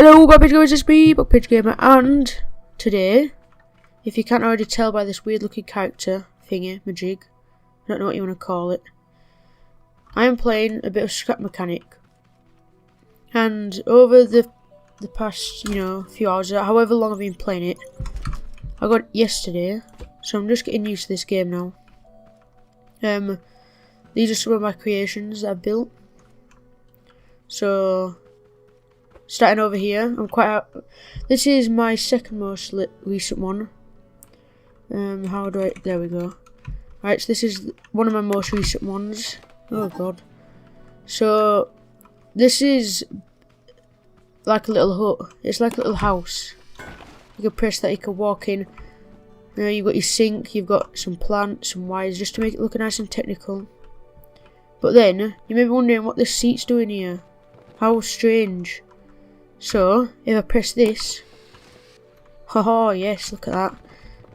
Hello, Buggy Gamer, and today, if you can't already tell by this weird looking character thingy, majig, I don't know what you want to call it, I am playing a bit of Scrap Mechanic. And over the past, few hours, however long I've been playing it, I got it yesterday, so I'm just getting used to this game now. These are some of my creations that I built. So, starting over here, this is my second most recent one. There we go. Right, so this is one of my most recent ones. Oh god. So, this is like a little hut. It's like a little house. You can press that, you can walk in. You've got your sink, you've got some plants, some wires, just to make it look nice and technical. But then, you may be wondering what this seat's doing here. How strange. So, if I press this, haha, yes, look at that.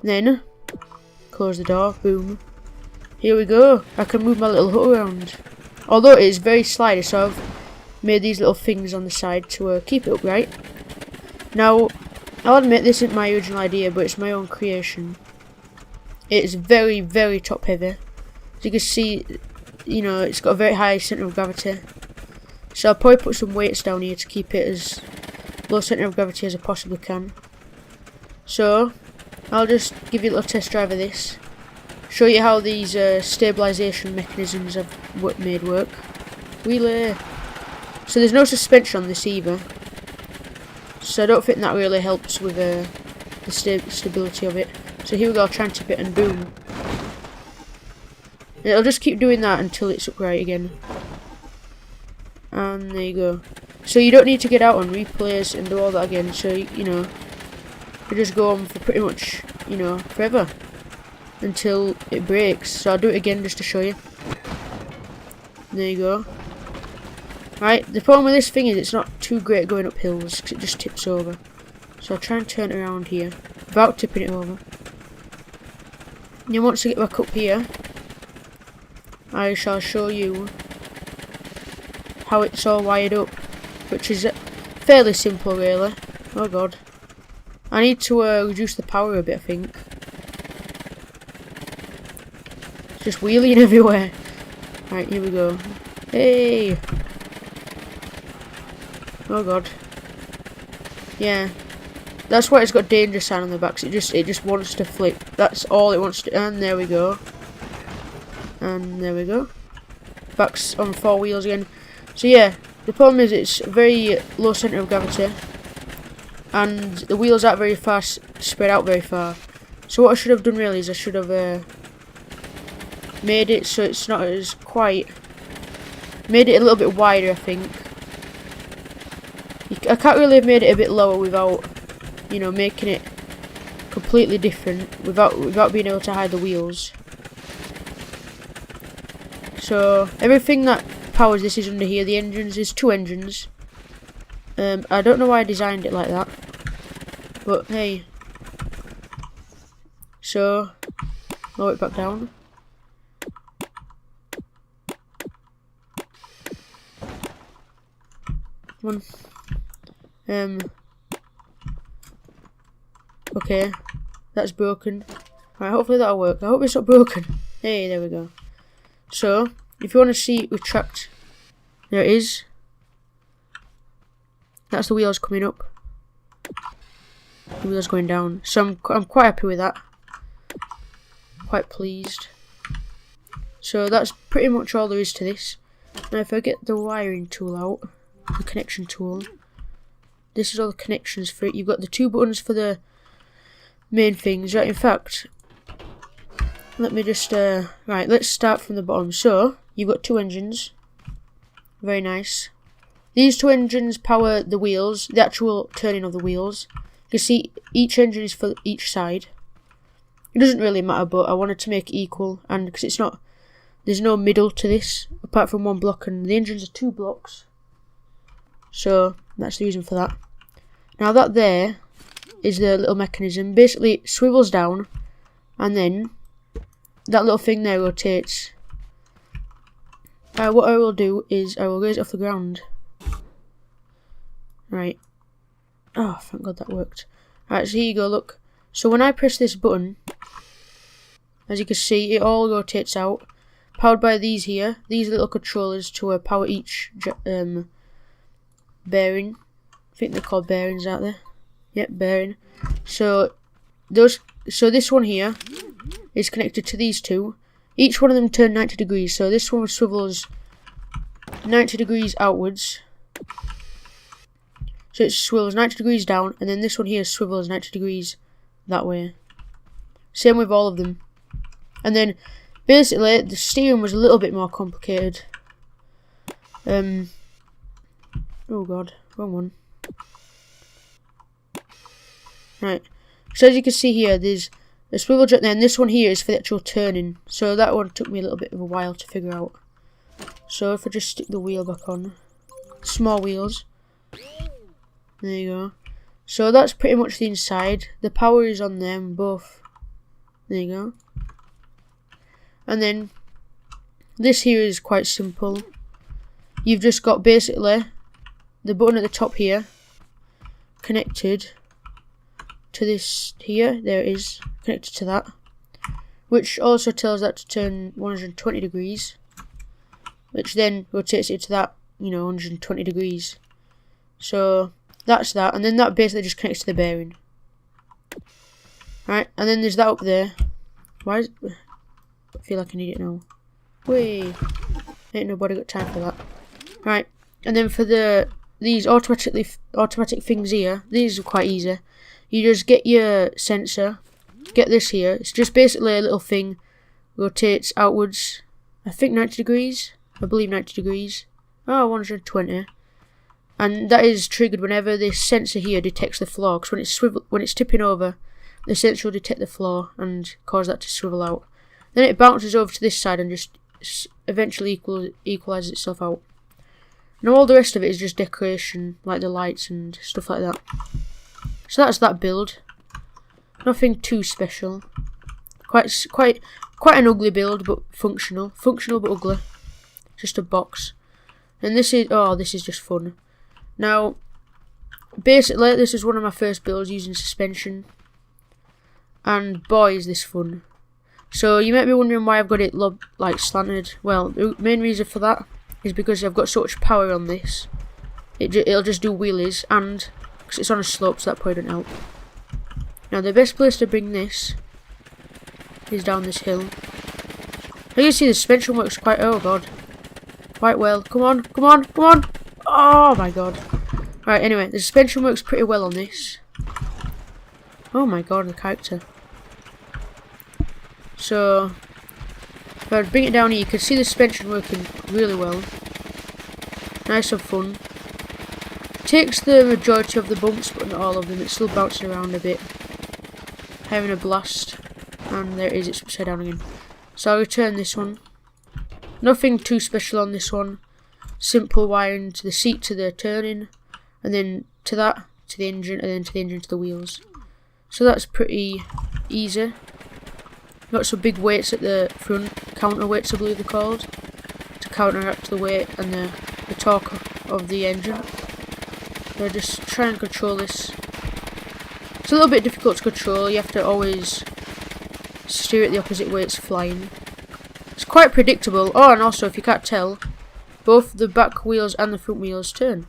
Then, close the door, boom. Here we go, I can move my little hut around. Although it is very slidey, so I've made these little things on the side to keep it upright. Now, I'll admit this isn't my original idea, but it's my own creation. It's very, very top heavy. As you can see, it's got a very high centre of gravity. So I'll probably put some weights down here to keep it as low centre of gravity as I possibly can. So, I'll just give you a little test drive of this. Show you how these stabilisation mechanisms I've made work. Wheelie! So there's no suspension on this either. So I don't think that really helps with the stability of it. So here we go, I'll try and tip it and boom. And it'll just keep doing that until it's upright again. And there you go. So you don't need to get out and replace and do all that again. So, you just go on for pretty much, forever. Until it breaks. So I'll do it again just to show you. There you go. Right, the problem with this thing is it's not too great going up hills because it just tips over. So I'll try and turn it around here without tipping it over. And then once I get back up here, I shall show you how it's all wired up, which is fairly simple really. Oh god. I need to reduce the power a bit, I think. It's just wheeling everywhere. Right, here we go. Hey! Oh god. Yeah. That's why it's got danger sign on the back, 'cause it just wants to flip. That's all it wants to, and there we go. And there we go. Back's on 4 wheels again. So yeah, the problem is it's very low centre of gravity. And the wheels aren't very far spread out very far. So what I should have done really is I should have made it so it's not as quite, made it a little bit wider, I think. I can't really have made it a bit lower without, making it completely different, without being able to hide the wheels. So everything that powers this is under here. The engines, there's 2 engines. I don't know why I designed it like that, but hey. So lower it back down. Come on. Okay, that's broken. Right, hopefully that'll work. I hope it's not broken. Hey, there we go. So, if you want to see it retract, there it is. That's the wheels coming up. The wheels going down. So I'm quite happy with that. Quite pleased. So that's pretty much all there is to this. Now if I get the wiring tool out, the connection tool, this is all the connections for it. You've got the 2 buttons for the main things. Right, in fact, let me just, right, let's start from the bottom. So, you've got 2 engines. Very nice. These 2 engines power the wheels, the actual turning of the wheels. You can see each engine is for each side. It doesn't really matter, but I wanted to make it equal, and because it's not, there's no middle to this, apart from 1 block, and the engines are 2 blocks. So, that's the reason for that. Now that there is the little mechanism. Basically, it swivels down, and then that little thing there rotates. What I will do is I will raise it off the ground. Right. Oh, thank God that worked. Alright, so here you go, look. So when I press this button, as you can see, it all rotates out. Powered by these here. These little controllers to power each bearing. I think they're called bearings, aren't they? Yep, bearing. So this one here is connected to these two. Each one of them turn 90 degrees. So this one swivels 90 degrees outwards. So it swivels 90 degrees down, and then this one here swivels 90 degrees that way. Same with all of them. And then basically the steering was a little bit more complicated. Oh god, wrong one. Right. So as you can see here, there's a swivel jet there, and this one here is for the actual turning. So that one took me a little bit of a while to figure out. So if I just stick the wheel back on, small wheels. There you go. So that's pretty much the inside. The power is on them both. There you go. And then this here is quite simple. You've just got basically the button at the top here connected to this here. There it is, connected to that, which also tells that to turn 120 degrees, which then rotates it to that, 120 degrees. So that's that, and then that basically just connects to the bearing. Right, and then there's that up there. Why is it? I feel like I need it now. Whee! Ain't nobody got time for that. Right, and then for these automatic things here, these are quite easy. You just get your sensor, get this here. It's just basically a little thing, rotates outwards. I think 90 degrees. I believe 90 degrees. Oh, 120. And that is triggered whenever this sensor here detects the floor. Because when it's tipping over, the sensor will detect the floor and cause that to swivel out. Then it bounces over to this side and just eventually equalizes itself out. Now all the rest of it is just decoration, like the lights and stuff like that. So that's that build. Nothing too special. Quite an ugly build, but functional. Functional but ugly. Just a box. And this is just fun. Now, basically, this is one of my first builds using suspension. And boy, is this fun. So you might be wondering why I've got it like slanted. Well, the main reason for that is because I've got so much power on this. It'll just do wheelies, and because it's on a slope, so that probably doesn't help. Now the best place to bring this is down this hill. Now you see the suspension works quite well. Come on. Oh my god. Right, anyway, the suspension works pretty well on this. Oh my god, the character. So if I bring it down here, you can see the suspension working really well. Nice and fun. Takes the majority of the bumps, but not all of them. It's still bouncing around a bit. Having a blast. And there it is, it's upside down again. So I'll return this one. Nothing too special on this one. Simple wiring to the seat to the turning, and then to that, to the engine, and then to the engine to the wheels. So that's pretty easy. Got some big weights at the front, counterweights I believe they're called, to counteract the weight and the torque of the engine. So just try and control this. It's a little bit difficult to control, you have to always steer it the opposite way it's flying. It's quite predictable. Oh, and also if you can't tell, both the back wheels and the front wheels turn.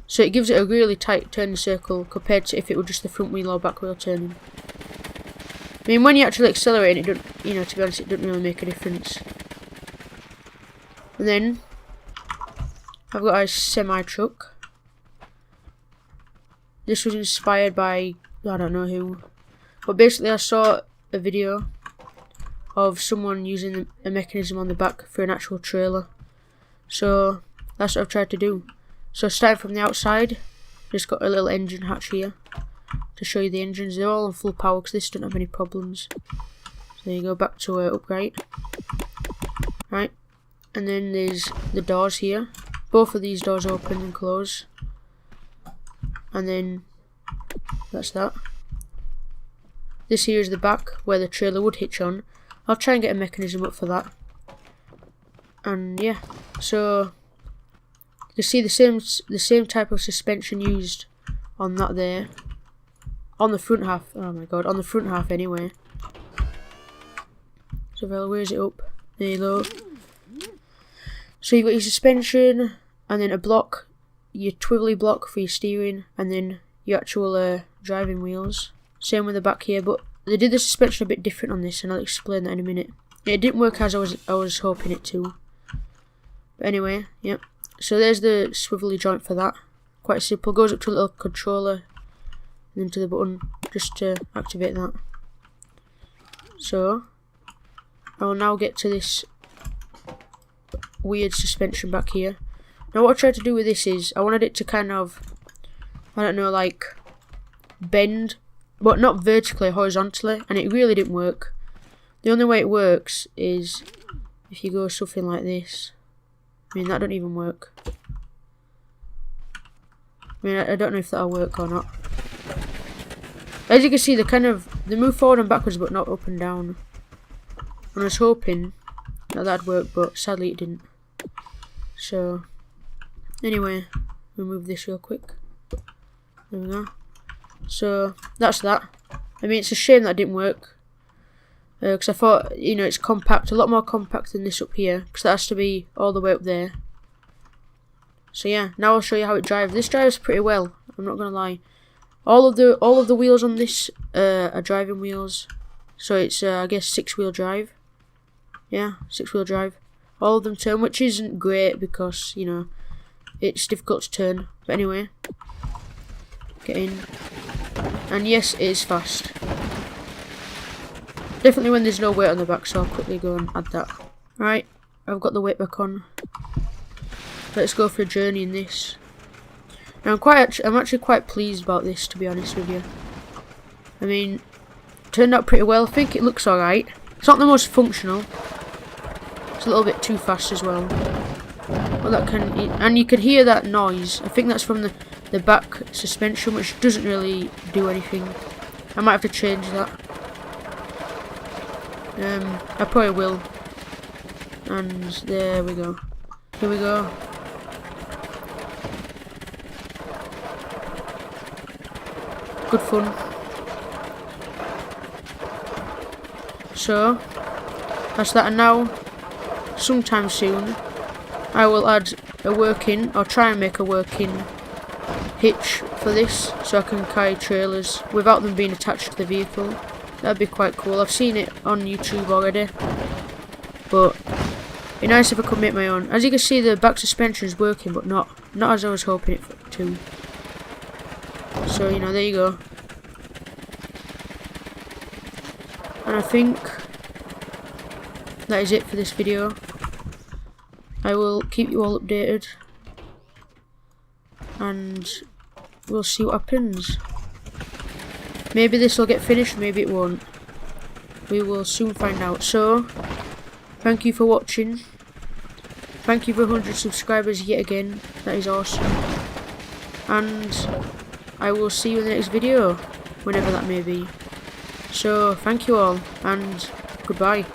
So it gives it a really tight turning circle compared to if it were just the front wheel or back wheel turning. I mean, when you actually accelerate it, to be honest, it doesn't really make a difference. And then I've got a semi-truck. This was inspired by, I don't know who, but basically I saw a video of someone using a mechanism on the back for an actual trailer. So that's what I've tried to do. So starting from the outside, just got a little engine hatch here to show you the engines. They're all on full power because this doesn't have any problems. So there you go, back to upright. Right, and then there's the doors here. Both of these doors open and close. And then that's that. This here is the back where the trailer would hitch on. I'll try and get a mechanism up for that. And yeah, so you see the same type of suspension used on that there. On the front half. Oh my god, on the front half anyway. So if I raise it up, there you go. So you've got your suspension, and then a block, your twiddly block for your steering, and then your actual driving wheels. Same with the back here, but they did the suspension a bit different on this, and I'll explain that in a minute. It didn't work as I was hoping it to. But anyway, yep. So there's the swivelly joint for that. Quite simple. Goes up to a little controller, and then to the button just to activate that. So I will now get to this weird suspension back here. Now what I tried to do with this is I wanted it to kind of, I don't know, like bend, but not vertically, horizontally, and it really didn't work. The only way it works is if you go something like this. I mean, that don't even work. I mean, I don't know if that'll work or not. As you can see, they move forward and backwards, but not up and down. And I was hoping that that'd work, but sadly it didn't. So, anyway, we'll move this real quick. There we go. So, that's that. I mean, it's a shame that didn't work. Because I thought, you know, it's compact, a lot more compact than this up here. Because that has to be all the way up there. So yeah, now I'll show you how it drives. This drives pretty well, I'm not going to lie. All of the wheels on this are driving wheels. So it's, I guess, 6-wheel drive. Yeah, 6-wheel drive. All of them turn, which isn't great because, you know, it's difficult to turn. But anyway, get in. And yes, it is fast. Definitely when there's no weight on the back, so I'll quickly go and add that. Right, I've got the weight back on. Let's go for a journey in this. Now I'm actually quite pleased about this, to be honest with you. I mean, it turned out pretty well. I think it looks alright. It's not the most functional. It's a little bit too fast as well. Well, and you can hear that noise. I think that's from the back suspension, which doesn't really do anything. I might have to change that. I probably will. And there we go. Here we go. Good fun. So that's that, and now sometime soon I will add a working, or try and make a working hitch for this, so I can carry trailers without them being attached to the vehicle. That'd be quite cool. I've seen it on YouTube already, but it'd be nice if I could make my own. As you can see, the back suspension is working, but not as I was hoping it to. So, you know, there you go. And I think that is it for this video. I will keep you all updated, and we'll see what happens. Maybe this will get finished, maybe it won't. We will soon find out. So, thank you for watching. Thank you for 100 subscribers yet again. That is awesome. And I will see you in the next video, whenever that may be. So, thank you all, and goodbye.